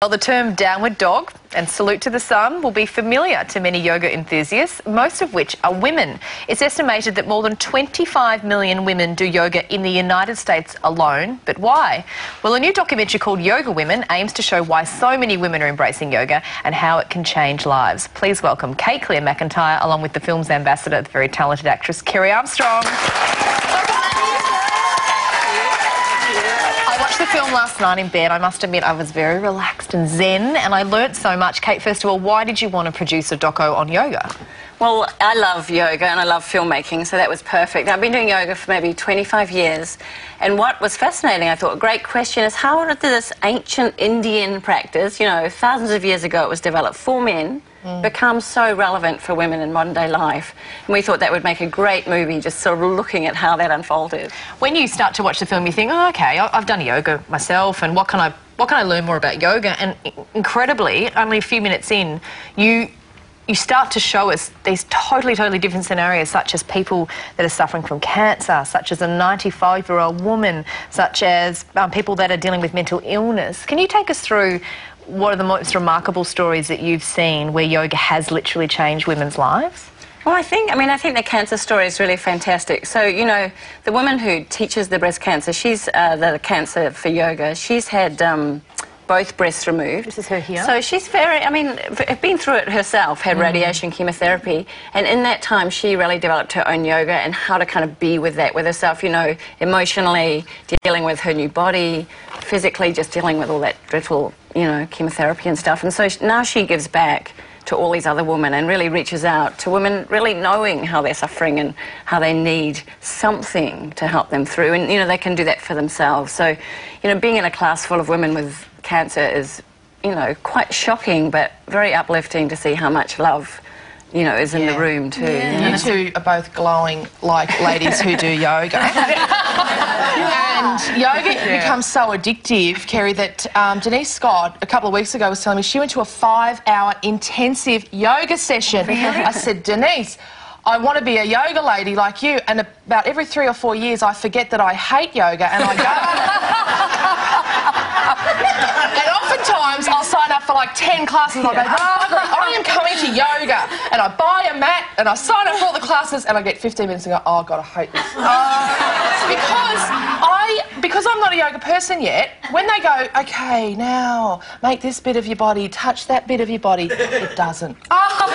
Well, the term downward dog and salute to the sun will be familiar to many yoga enthusiasts, most of which are women. It's estimated that more than 25 million women do yoga in the United States alone. But why? Well, a new documentary called Yogawoman aims to show why so many women are embracing yoga and how it can change lives. Please welcome Clere McIntyre, along with the film's ambassador, the very talented actress Clere Armstrong. I watched the film last night in bed. I must admit I was very relaxed and zen, and I learnt so much. Kate, first of all, why did you want to produce a doco on yoga? Well, I love yoga and I love filmmaking, so that was perfect. I've been doing yoga for maybe 25 years, and what was fascinating, I thought, a great question is how did this ancient Indian practice, you know, thousands of years ago it was developed for men, become so relevant for women in modern-day life? And we thought that would make a great movie, just sort of looking at how that unfolded. When you start to watch the film, you think, oh, OK, I've done yoga myself, and what can I learn more about yoga? And incredibly, only a few minutes in, you start to show us these totally different scenarios, such as people that are suffering from cancer, such as a 95-year-old woman, such as people that are dealing with mental illness. Can you take us through what are the most remarkable stories that you've seen where yoga has literally changed women's lives? Well, I think the cancer story is really fantastic. So, you know, the woman who teaches the breast cancer, she's the cancer for yoga. She's had both breasts removed. This is her here. So she's been through it herself, had radiation chemotherapy, and in that time she really developed her own yoga and how to kind of be with that, with herself, you know, emotionally, dealing with her new body, physically just dealing with all that dreadful, you know, chemotherapy and stuff. And so now she gives back to all these other women and really reaches out to women really knowing how they're suffering and how they need something to help them through. And, you know, they can do that for themselves. So, you know, being in a class full of women with cancer is, you know, quite shocking but very uplifting to see how much love, you know, is in the room too. Yeah. You two are both glowing like ladies who do yoga. And yoga becomes so addictive, Kerry, that Denise Scott, a couple of weeks ago, was telling me she went to a 5-hour intensive yoga session. I said, Denise, I want to be a yoga lady like you. And about every 3 or 4 years, I forget that I hate yoga and I go. And oftentimes, I'll sign up for like 10 classes and I'll go, I am coming to yoga. And I buy a mat and I sign up for all the classes and I get 15 minutes and go, oh, God, I hate this. Because I'm not a yoga person yet, when they go, OK, now, make this bit of your body, touch that bit of your body, it doesn't. How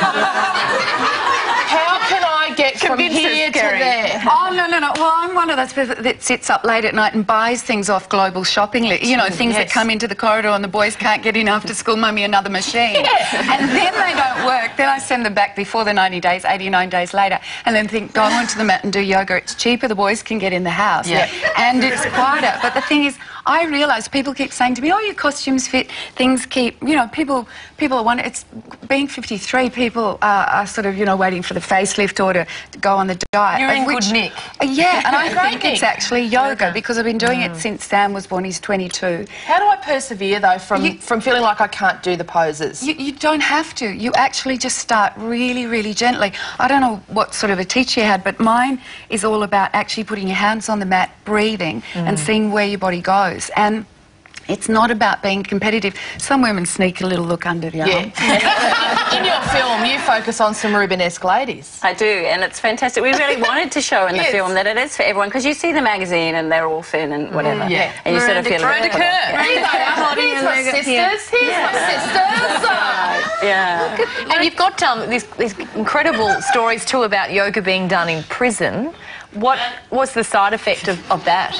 can I get from here to there? Oh, no. Well, I'm one of those people that sits up late at night and buys things off global shopping lists. You know, things that come into the corridor and the boys can't get in after school, mummy, another machine. And then they don't work. Then I send them back before the 90 days, 89 days later, and then think, go onto the mat and do yoga. It's cheaper, the boys can get in the house. And it's quieter. But the thing is, I realise people keep saying to me, oh, your costumes fit, things keep, you know, people are wondering, it's being 53, people are sort of, you know, waiting for the facelift or to go on the diet. You're in good nick. Yeah, and I think it's actually yoga because I've been doing it since Sam was born. He's 22. How do I persevere, though, from feeling like I can't do the poses? You don't have to. You actually just start really gently. I don't know what sort of a teacher you had, but mine is all about actually putting your hands on the mat, breathing, and seeing where your body goes. And it's not about being competitive. Some women sneak a little look under the arm. In your film, you focus on some Rubenesque ladies. I do, and it's fantastic. We really wanted to show in the film that it is for everyone, because you see the magazine and they're all thin and whatever. And you sort of feel Miranda Kerr. Here's my sisters. Here's my sisters. And you've got these incredible stories too about yoga being done in prison. What was the side effect of that?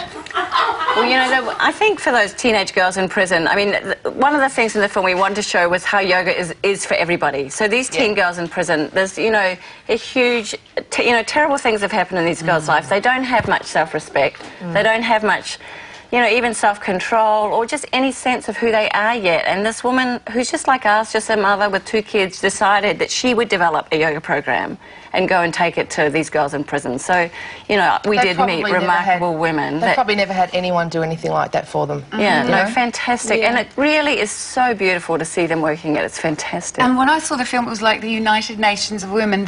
Well, you know, I think for those teenage girls in prison, I mean, one of the things in the film we wanted to show was how yoga is for everybody. So these teen girls in prison, there's, you know, a huge, terrible things have happened in these girls' lives. They don't have much self-respect. They don't have much, you know, even self-control or just any sense of who they are yet. And this woman, who's just like us, just a mother with 2 kids, decided that she would develop a yoga program and go and take it to these girls in prison. So, you know, we did meet remarkable women. They've probably never had anyone do anything like that for them. Yeah, no, fantastic. And it really is so beautiful to see them working it. It's fantastic. And when I saw the film, it was like the United Nations of Women.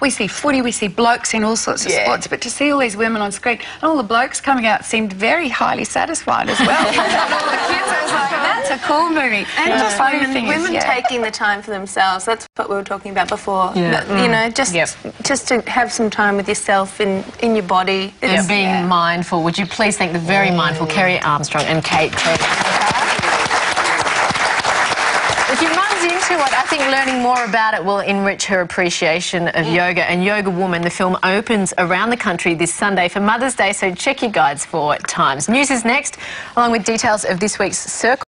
We see footy, we see blokes in all sorts of sports, but to see all these women on screen and all the blokes coming out seemed very highly satisfying. satisfied as well. All the kids, I was like, that's a cool movie. And just women yeah. taking the time for themselves. That's what we were talking about before. Yeah. You know, just to have some time with yourself in your body. And being mindful. Would you please thank the very mindful Clere Armstrong and Kate Clere. If your mum's into it, I think learning more about it will enrich her appreciation of yoga. And Yogawoman, the film, opens around the country this Sunday for Mother's Day, so check your guides for times. News is next, along with details of this week's Circle.